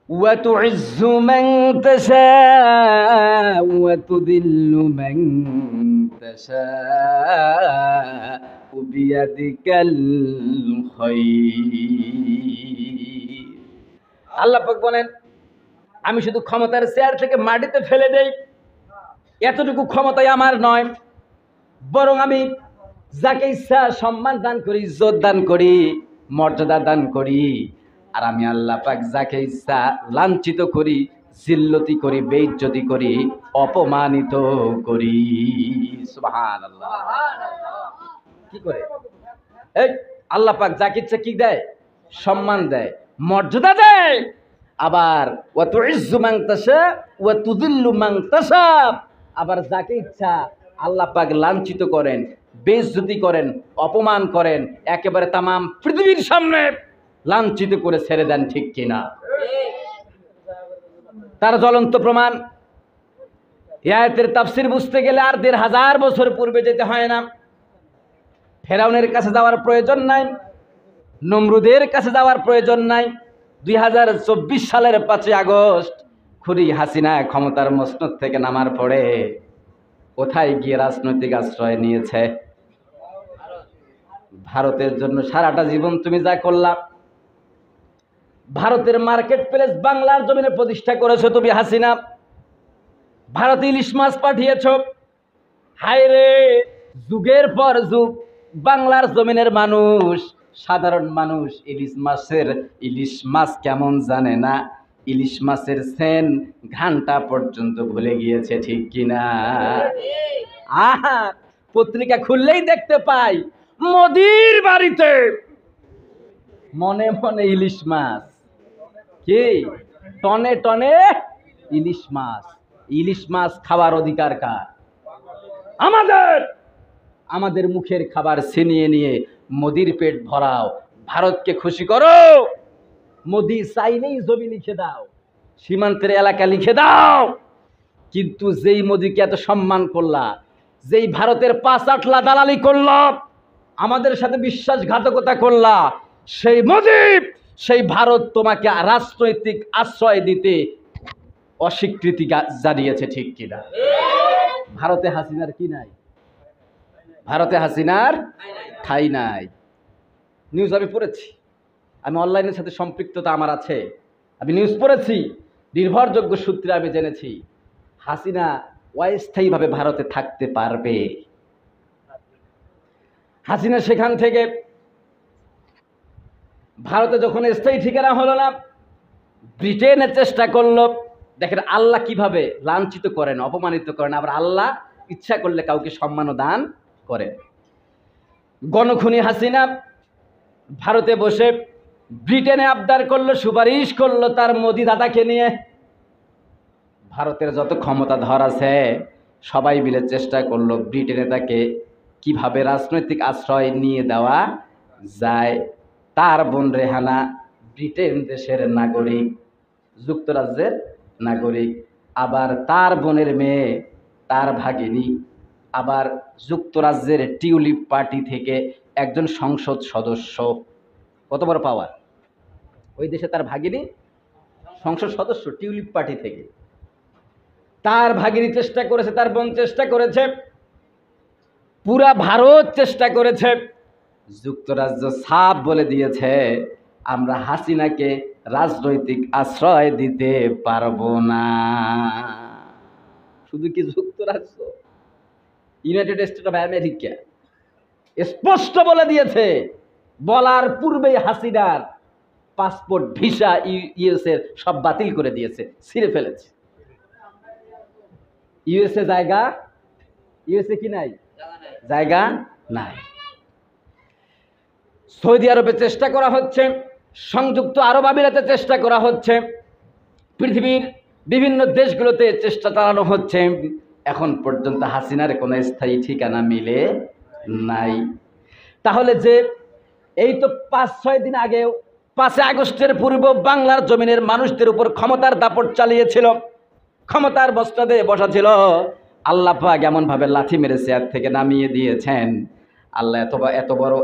وتعز من تشاء وتذل من تشاء بيدك الخير। আল্লাহ পাক বলেন, আমি শুধু ক্ষমতার চেয়ার থেকে মাটিতে ফেলে দেই, এতটুকু ক্ষমতাই আমার নয়, বরং আমি যাকে ইচ্ছা সম্মান দান করি, ইজ্জত দান করি, মর্যাদা দান করি। আর আমি আল্লাহ পাক যাকে ইচ্ছা লাঞ্ছিত করি, জিল্লতি করি, বেইজ্জতি করি, অপমানিত করি। সুবহানাল্লাহ। কি করে? এই আল্লাহ পাক যাকে ইচ্ছা কি দেয়? সম্মান দেয়, মর্যাদা দেয়। আবার ওয়া তুইজ্জু মান তাশা ওয়া তুযিল্লু মান তাশা, আবার যাকে ইচ্ছা আল্লাহ পাক লাঞ্ছিত করেন, বেইজ্জতি করেন, অপমান করেন, একেবারে তামাম পৃথিবীর সামনে লাঞ্ছিত করে ছেড়ে দেন। ঠিক কিনা? তার জ্বলন্ত প্রমাণ। এই আয়াতের তাফসীর বুঝতে গেলে আর ১৫০০ বছর পূর্বে যেতে হয় না। ফেরাউনের কাছে যাওয়ার প্রয়োজন নাই, নমরুদের কাছে যাওয়ার প্রয়োজন নাই। ২০২৪ সালের ৫ই আগস্ট খুনি হাসিনা ক্ষমতার মসনদ থেকে নামার পরে কোথায় গিয়ে রাজনৈতিক আশ্রয় নিয়েছে? ভারতের জন্য সারাটা জীবন তুমি যা করলা, ভারতের মার্কেট প্লেস বাংলার জমিনে প্রতিষ্ঠা করেছো তুমি হাসিনা। ভারতে ইলিশ মাছ পাঠিয়েছ। হায় রে, যুগের পর যুগ বাংলার জমিনের মানুষ, সাধারণ মানুষ ইলিশ মাছ কেমন জানে না, ইলিশ মাছের সেন ঘান্টা পর্যন্ত ভুলে গিয়েছে। ঠিক কিনা? আহা, পত্রিকা খুললেই দেখতে পাই মোদির বাড়িতে মনে মনে ইলিশ মাছ, কি টনে টনে ইলিশ মাছ। ইলিশ মাছ খাওয়ার অধিকার কার? আমাদের। আমাদের মুখের খাবার ছিনিয়ে নিয়ে মোদির পেট ভরাও, ভারতকে খুশি করো। মোদি চাইলেই জমি লিখে দাও, সীমান্তের এলাকা লিখে দাও। কিন্তু যেই মোদিকে এত সম্মান করলা, যেই ভারতের ৫ আটলা দালালি করলা, আমাদের সাথে বিশ্বাসঘাতকতা করলা, সেই মোদি, সেই ভারত তোমাকে রাজনৈতিক আশ্রয় দিতে অস্বীকৃতি জানিয়েছে। ঠিক কিনা? ভারতে হাসিনার কি নাই? ভারতে হাসিনার ঠাই নাই। নিউজ আমি পড়েছি, আমি অনলাইনের সাথে সম্পৃক্ততা আমার আছে, আমি নিউজ পড়েছি, নির্ভরযোগ্য সূত্রে আমি জেনেছি হাসিনা অস্থায়ীভাবে ভারতে থাকতে পারবে। হাসিনা সেখান থেকে ভারতে যখন স্থায়ী ঠিকানা হলো না, ব্রিটেনের চেষ্টা করলো। দেখেন আল্লাহ কিভাবে লাঞ্ছিত করেন, অপমানিত করেন, আবার আল্লাহ ইচ্ছা করলে কাউকে সম্মান দান করেন। গণখুনি হাসিনা ভারতে বসে ব্রিটেনে আবদার করলো, সুপারিশ করলো তার মোদি দাদাকে নিয়ে। ভারতের যত ক্ষমতাধর আছে সবাই মিলে চেষ্টা করলো ব্রিটেনে তাকে কিভাবে রাজনৈতিক আশ্রয় নিয়ে দেওয়া যায়। তার বোন রেহানা ব্রিটেন দেশের নাগরিক, যুক্তরাজ্যের নাগরিক, আবার তার বোনের মেয়ে, তার ভাগিনী আবার যুক্তরাজ্যের টিউলিপ পার্টি থেকে একজন সংসদ সদস্য। কত বড় পাওয়ার! ওই দেশে তার ভাগিনী সংসদ সদস্য টিউলিপ পার্টি থেকে। তার ভাগিনী চেষ্টা করেছে, তার বোন চেষ্টা করেছে, পুরা ভারত চেষ্টা করেছে। যুক্তরাজ্য সাফ বলে দিয়েছে, আমরা হাসিনাকে রাজনৈতিক আশ্রয় দিতে পারবো না। শুধু কি যুক্তরাজ্য, ইউনাইটেড স্টেট অফ আমেরিকা স্পষ্ট বলে দিয়েছে। বলার পূর্বেই হাসিনার পাসপোর্ট, ভিসা ইউএসএ সব বাতিল করে দিয়েছে, ছিঁড়ে ফেলেছে। ইউএসএ জায়গা, ইউএসএ কি নাই? জায়গা নাই। সৌদি আরবে চেষ্টা করা হচ্ছে, সংযুক্ত আরব আমিরাতে চেষ্টা করা হচ্ছে, পৃথিবীর বিভিন্ন দেশগুলোতে চেষ্টা চালানো হচ্ছে। এখন পর্যন্ত হাসিনার কোনো স্থায়ী ঠিকানা মিলে নাই। তাহলে যে এই তো ৫-৬ দিন আগেও ৫ আগস্টের পূর্ব বাংলার জমিনের মানুষদের উপর ক্ষমতার দাপট চালিয়েছিল, ক্ষমতার বস্ত্রাদে বসা ছিল, আল্লাহ পাক এমনভাবে লাথি মেরে চেয়ার থেকে নামিয়ে দিয়েছেন। আল্লাহ এত বড়,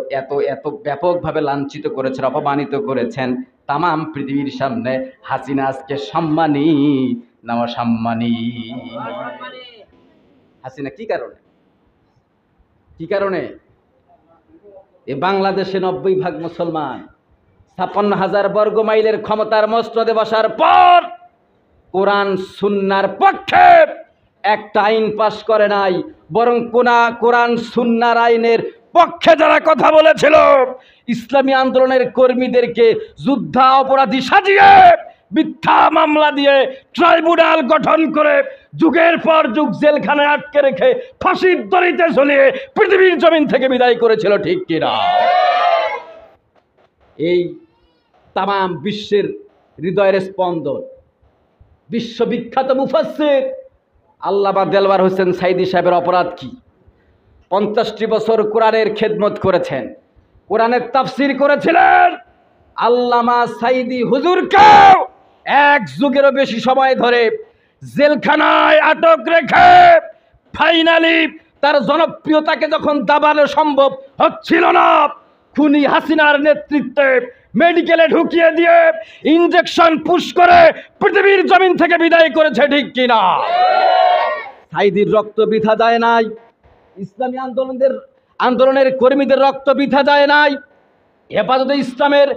এত ব্যাপকভাবে লাঞ্ছিত করেছেন, অপমানিত করেছেন। তামাম পৃথিবীর সামনে হাসিনা আজকে সম্মানী না অসম্মানী? হাসিনা কি কারণে, কি কারণে? এ বাংলাদেশে 90% মুসলমান, 56,000 বর্গ মাইলের ক্ষমতার মসনদে বসার পর কোরআন সুন্নাহর পক্ষে একটা আইন পাশ করে নাই, বরং কোরআন সুন্নাহর আইনের পক্ষে যারা কথা বলেছিল, ইসলামী আন্দোলনের কর্মীদেরকে যুদ্ধা অপরাধী সাজিয়ে মিথ্যা মামলা দিয়ে ট্রাইব্যুনাল গঠন করে যুগের পর যুগ জেলখানায় আটকে রেখে ফাঁসির দড়িতে ঝুলিয়ে পৃথিবীর জমিন থেকে বিদায় করেছিল, ঠিক কিনা? এই তামাম বিশ্বের হৃদয়ের স্পন্দন, বিশ্ববিখ্যাত মুফাসসির আল্লামা দেলওয়ার হোসেন সাইদি সাহেবের অপরাধ কি? 50টি বছর কোরআনের খেদমত করেছেন, কোরআনের তাফসীর করেছিলেন। আল্লামা সাইদি হুজুরকে এক যুগেরও বেশি সময় ধরে জেলখানায় আটক রেখে ফাইনালি তার জনপ্রিয়তাকে যখন দাবানো সম্ভব হচ্ছিল না, খুনি হাসিনার নেতৃত্বে মেডিকেলে ঢুকিয়ে দিয়ে ইনজেকশন পুশ করে পৃথিবীর জমিন থেকে বিদায় করেছে, ঠিক কিনা? সাইদির রক্ত বৃথা যায় নাই, ইসলামী আন্দোলনের কর্মীদের রক্ত বৃথা যায় নাই, হেফাজতে ইসলামের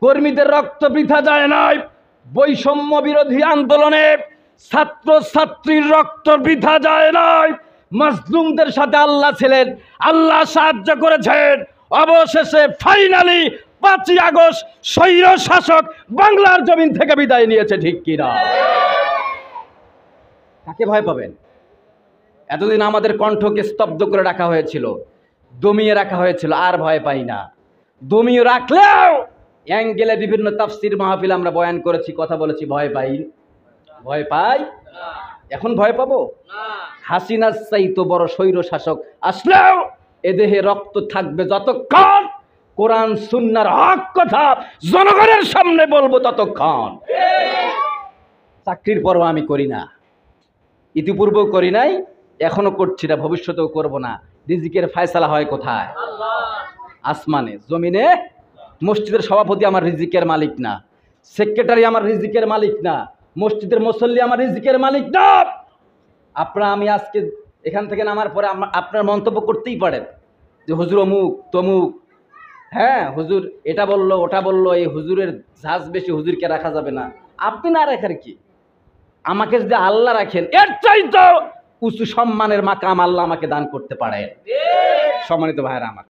কর্মীদের রক্ত বৃথা যায় নাই, বৈষম্য বিরোধী আন্দোলনে ছাত্র ছাত্রীর রক্ত বৃথা যায় নাই। মাজলুমদের সাথে আল্লাহ ছিলেন, আল্লাহ সাহায্য করেছেন। অবশেষে ফাইনালি 5ই আগস্ট স্বৈর শাসক বাংলার জমিন থেকে বিদায় নিয়েছে, ঠিক কিনা? কাকে ভয় পাবেন? এতদিন আমাদের কণ্ঠকে স্তব্ধ করে রাখা হয়েছিল, দমিয়ে রাখা হয়েছিল, আর ভয় পাই না। দমিয়ে রাখলেও অ্যাঙ্গেলে বিভিন্ন তাফসির মাহফিল আমরা বয়ান করেছি, কথা বলেছি, ভয় পাই? ভয় পাই? এখন ভয় পাবো? হাসিনার চাইতো বড় স্বৈর শাসক আসলেও এ দেহে রক্ত থাকবে যতক্ষণ কোরআন সুন্নাহর হক কথা জনগণের সামনে বলবো ততক্ষণ। চাকরির পরও আমি করি না, ইতিপূর্বেও করি নাই, এখনো করছি না, ভবিষ্যতেও করব না। রিজিকের ফয়সালা হয় কোথায়? আসমানে, জমিনে। মসজিদের সভাপতি আমার রিজিকের মালিক না, সেক্রেটারি আমার রিজিকের মালিক না, মসজিদের মুসল্লি আমার রিজিকের মালিক না। আপনারা, আমি আজকে এখান থেকে নামার পরে আপনার মন্তব্য করতেই পারেন যে হুজুর অমুক তমুক, হ্যাঁ হুজুর এটা বললো ওটা বললো, এই হুজুরের ঝাঁজ বেশি, হুজুরকে রাখা যাবে না। আপনি না রাখার কি, আমাকে যদি আল্লাহ রাখেন এর চাইতে উঁচু সম্মানের মাকাম আল্লাহ আমাকে দান করতে পারেন। সম্মানিত ভাইরা আমার,